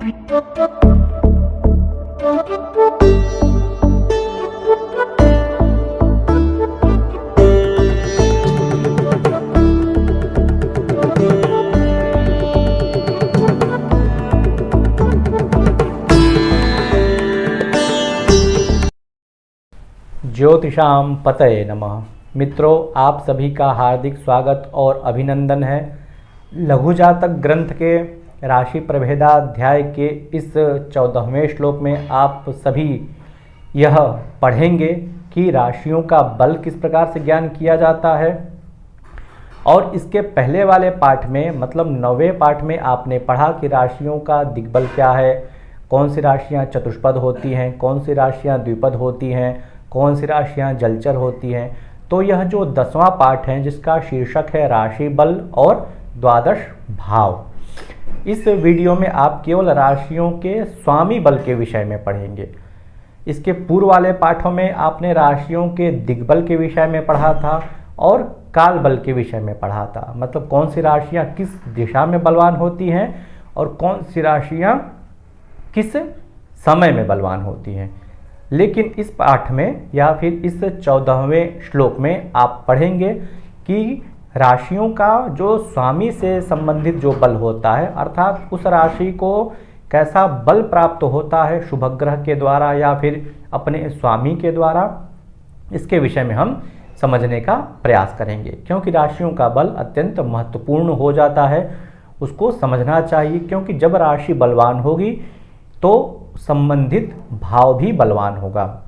ज्योतिषाम पतये नमः। मित्रों, आप सभी का हार्दिक स्वागत और अभिनंदन है। लघु जातक ग्रंथ के राशि प्रभेदाध्याय के इस 14वें श्लोक में आप सभी यह पढ़ेंगे कि राशियों का बल किस प्रकार से ज्ञान किया जाता है। और इसके पहले वाले पाठ में मतलब 9वें पाठ में आपने पढ़ा कि राशियों का दिग्बल क्या है, कौन सी राशियां चतुष्पद होती हैं, कौन सी राशियां द्विपद होती हैं, कौन सी राशियां जलचर होती हैं। तो यह जो 10वां पाठ है जिसका शीर्षक है राशि बल और द्वादश भाव, इस वीडियो में आप केवल राशियों के स्वामी बल के विषय में पढ़ेंगे। इसके पूर्व वाले पाठों में आपने राशियों के दिग्बल के विषय में पढ़ा था और काल बल के विषय में पढ़ा था, मतलब कौन सी राशियां किस दिशा में बलवान होती हैं और कौन सी राशियां किस समय में बलवान होती हैं। लेकिन इस पाठ में या फिर इस 14वें श्लोक में आप पढ़ेंगे कि राशियों का जो स्वामी से संबंधित जो बल होता है, अर्थात उस राशि को कैसा बल प्राप्त होता है शुभ ग्रह के द्वारा या फिर अपने स्वामी के द्वारा, इसके विषय में हम समझने का प्रयास करेंगे। क्योंकि राशियों का बल अत्यंत महत्वपूर्ण हो जाता है, उसको समझना चाहिए। क्योंकि जब राशि बलवान होगी तो संबंधित भाव भी बलवान होगा।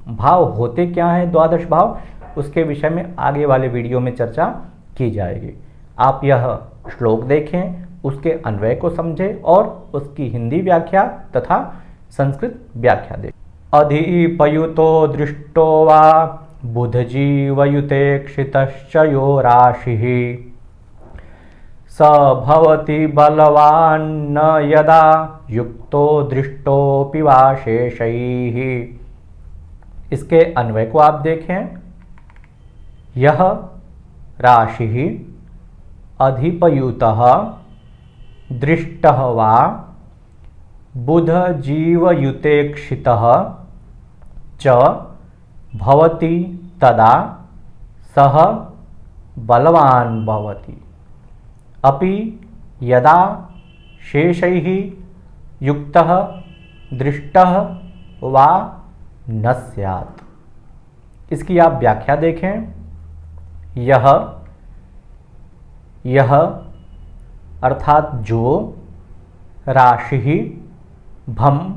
भाव होते क्या हैं द्वादश भाव, उसके विषय में आगे वाले वीडियो में चर्चा की जाएगी। आप यह श्लोक देखें, उसके अन्वय को समझें और उसकी हिंदी व्याख्या तथा संस्कृत व्याख्या देखें। अधिपयुतो दृष्टो वा बुधजीवयुतेक्षितश्च यो राशिः स भवति बलवान्न यदा युक्तो दृष्टोऽपि वा शेषैः। इसके अन्वय को आप देखें। यह राशिः अधिपयुतः दृष्टः वा बुधजीवयुतेक्षितः च भवति तदा सः बलवान् भवति अपि यदा शेषैः युक्तः दृष्टः वा न स्यात्। इसकी आप व्याख्या देखें। यह अर्थात जो राशि भम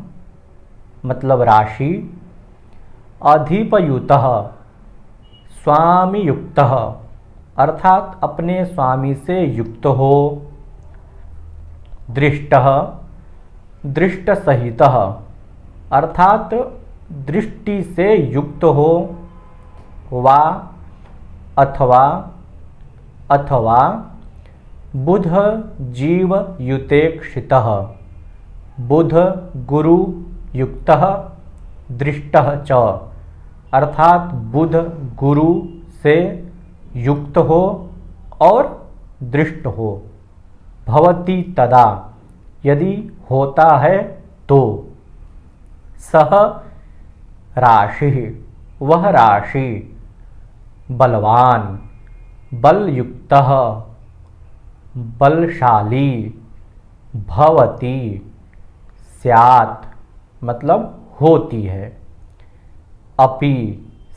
मतलब राशि अधिपयुतः स्वामीयुक्तः अर्थात अपने स्वामी से युक्त हो, दृष्टः दृष्ट सहितः अर्थात दृष्टि से युक्त हो, वा अथवा बुध जीव युतेक्षितः बुध गुरु युक्तः दृष्टः च अर्थात बुध गुरु से युक्त हो और दृष्ट हो, भवति तदा यदि होता है तो, सह राशि वह राशि बलवान बलयुक्तः बलशाली भवति स्यात् मतलब होती है, अपि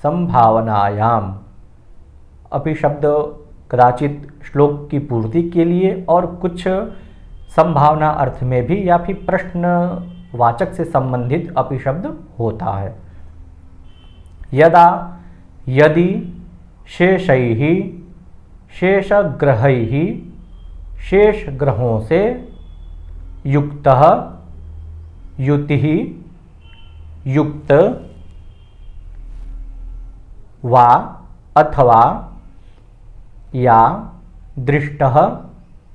संभावनायाम। अपि शब्द कदाचित श्लोक की पूर्ति के लिए और कुछ संभावना अर्थ में भी या फिर प्रश्नवाचक से संबंधित अपि शब्द होता है। यदा यदि शेषैः शेषग्रहैः शेष ग्रहों से युक्तः युतिः युक्त वा अथवा या दृष्टः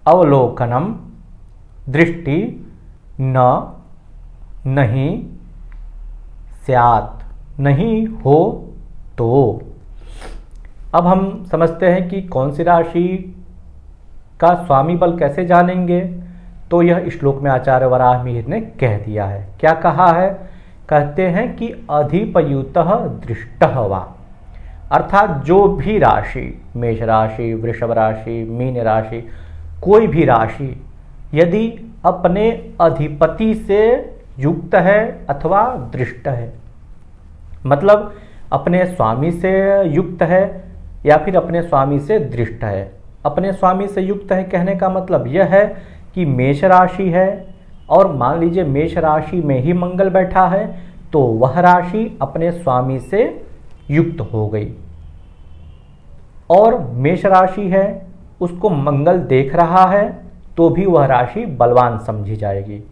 अवलोकनम दृष्टि नहीं स्यात् नहीं हो तो। अब हम समझते हैं कि कौन सी राशि का स्वामी बल कैसे जानेंगे। तो यह श्लोक में आचार्य वराह मिहिर ने कह दिया है। क्या कहा है? कहते हैं कि अधिपयुतः दृष्टः वा, अर्थात जो भी राशि, मेष राशि, वृषभ राशि, मीन राशि, कोई भी राशि यदि अपने अधिपति से युक्त है अथवा दृष्ट है, मतलब अपने स्वामी से युक्त है या फिर अपने स्वामी से दृष्ट है। अपने स्वामी से युक्त है कहने का मतलब यह है कि मेष राशि है और मान लीजिए मेष राशि में ही मंगल बैठा है, तो वह राशि अपने स्वामी से युक्त हो गई। और मेष राशि है, उसको मंगल देख रहा है, तो भी वह राशि बलवान समझी जाएगी।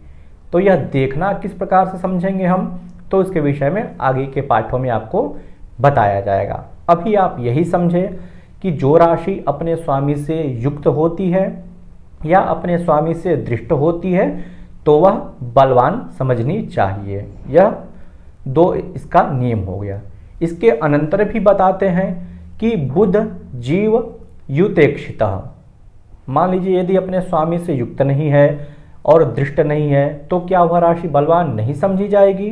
तो यह देखना किस प्रकार से समझेंगे हम, तो इसके विषय में आगे के पाठों में आपको बताया जाएगा। अभी आप यही समझें कि जो राशि अपने स्वामी से युक्त होती है या अपने स्वामी से दृष्ट होती है, तो वह बलवान समझनी चाहिए। यह दो इसका नियम हो गया। इसके अनंतर भी बताते हैं कि बुध जीव युतेक्षितः, मान लीजिए यदि अपने स्वामी से युक्त नहीं है और दृष्ट नहीं है, तो क्या वह राशि बलवान नहीं समझी जाएगी?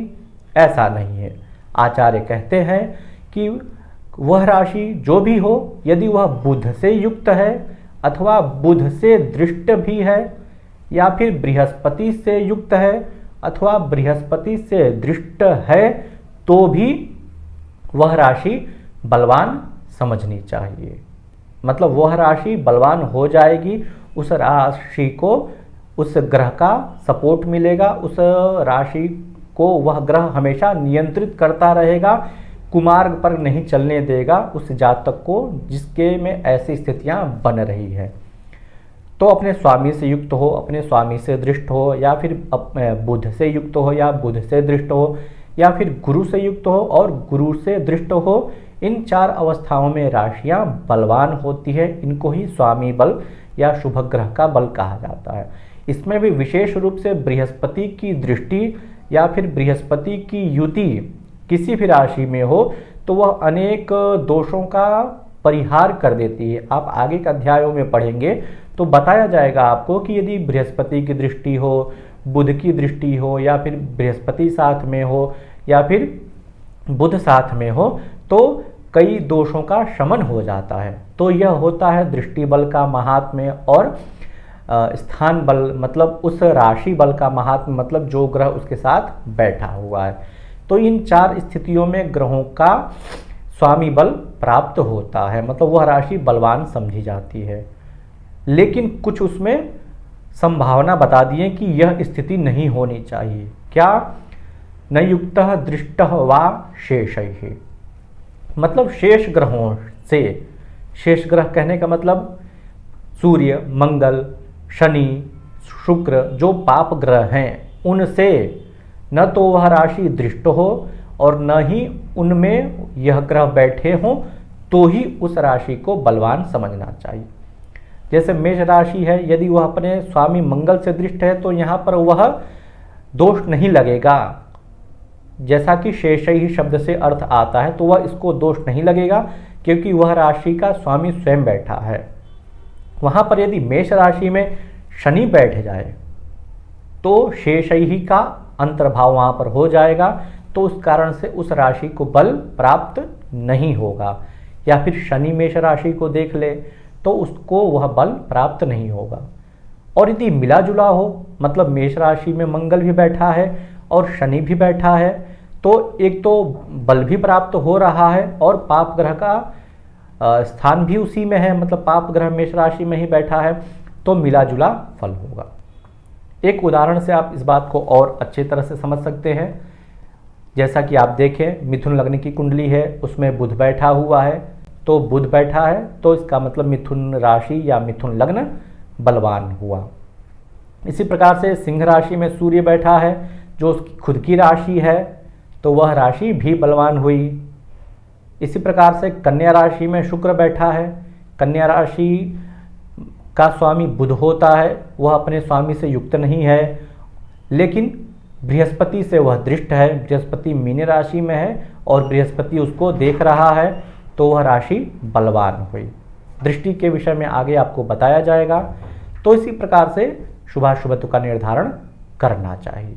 ऐसा नहीं है। आचार्य कहते हैं कि वह राशि जो भी हो, यदि वह बुध से युक्त है अथवा बुध से दृष्ट भी है या फिर बृहस्पति से युक्त है अथवा बृहस्पति से दृष्ट है, तो भी वह राशि बलवान समझनी चाहिए। मतलब वह राशि बलवान हो जाएगी, उस राशि को उस ग्रह का सपोर्ट मिलेगा, उस राशि को वह ग्रह हमेशा नियंत्रित करता रहेगा, कुमार्ग पर नहीं चलने देगा उस जातक को जिसके में ऐसी स्थितियां बन रही है। तो अपने स्वामी से युक्त हो, अपने स्वामी से दृष्ट हो, या फिर बुध से युक्त हो या बुध से दृष्ट हो, या फिर गुरु से युक्त हो और गुरु से दृष्ट हो, इन चार अवस्थाओं में राशियां बलवान होती है। इनको ही स्वामी बल या शुभ ग्रह का बल कहा जाता है। इसमें भी विशेष रूप से बृहस्पति की दृष्टि या फिर बृहस्पति की युति किसी भी राशि में हो, तो वह अनेक दोषों का परिहार कर देती है। आप आगे के अध्यायों में पढ़ेंगे तो बताया जाएगा आपको कि यदि बृहस्पति की दृष्टि हो, बुध की दृष्टि हो, या फिर बृहस्पति साथ में हो या फिर बुध साथ में हो, तो कई दोषों का शमन हो जाता है। तो यह होता है दृष्टि बल का महात्म्य और स्थान बल, मतलब उस राशि बल का महात्म्य, मतलब जो ग्रह उसके साथ बैठा हुआ है। तो इन चार स्थितियों में ग्रहों का स्वामी बल प्राप्त होता है, मतलब वह राशि बलवान समझी जाती है। लेकिन कुछ उसमें संभावना बता दिए कि यह स्थिति नहीं होनी चाहिए। क्या? न युक्तः दृष्टः वा शेषैः, मतलब शेष ग्रहों से, शेष ग्रह कहने का मतलब सूर्य, मंगल, शनि, शुक्र, जो पाप ग्रह हैं, उनसे न तो वह राशि दृष्ट हो और न ही उनमें यह ग्रह बैठे हों, तो ही उस राशि को बलवान समझना चाहिए। जैसे मेष राशि है, यदि वह अपने स्वामी मंगल से दृष्ट है तो यहाँ पर वह दोष नहीं लगेगा। जैसा कि शेषैः शब्द से अर्थ आता है, तो वह इसको दोष नहीं लगेगा क्योंकि वह राशि का स्वामी स्वयं बैठा है। वहाँ पर यदि मेष राशि में शनि बैठ जाए तो शेषैः का अंतर्भाव वहाँ पर हो जाएगा, तो उस कारण से उस राशि को बल प्राप्त नहीं होगा। या फिर शनि मेष राशि को देख ले तो उसको वह बल प्राप्त नहीं होगा। और यदि मिला जुला हो, मतलब मेष राशि में मंगल भी बैठा है और शनि भी बैठा है, तो एक तो बल भी प्राप्त हो रहा है और पाप ग्रह का स्थान भी उसी में है, मतलब पाप ग्रह मेष राशि में ही बैठा है, तो मिला जुला फल होगा। एक उदाहरण से आप इस बात को और अच्छी तरह से समझ सकते हैं। जैसा कि आप देखें, मिथुन लग्न की कुंडली है, उसमें बुध बैठा हुआ है, तो बुध बैठा है तो इसका मतलब मिथुन राशि या मिथुन लग्न बलवान हुआ। इसी प्रकार से सिंह राशि में सूर्य बैठा है, जो उसकी खुद की राशि है, तो वह राशि भी बलवान हुई। इसी प्रकार से कन्या राशि में शुक्र बैठा है, कन्या राशि का स्वामी बुध होता है, वह अपने स्वामी से युक्त नहीं है, लेकिन बृहस्पति से वह दृष्ट है, बृहस्पति मीन राशि में है और बृहस्पति उसको देख रहा है, तो वह राशि बलवान हुई। दृष्टि के विषय में आगे आपको बताया जाएगा। तो इसी प्रकार से शुभाशुभत्व का निर्धारण करना चाहिए।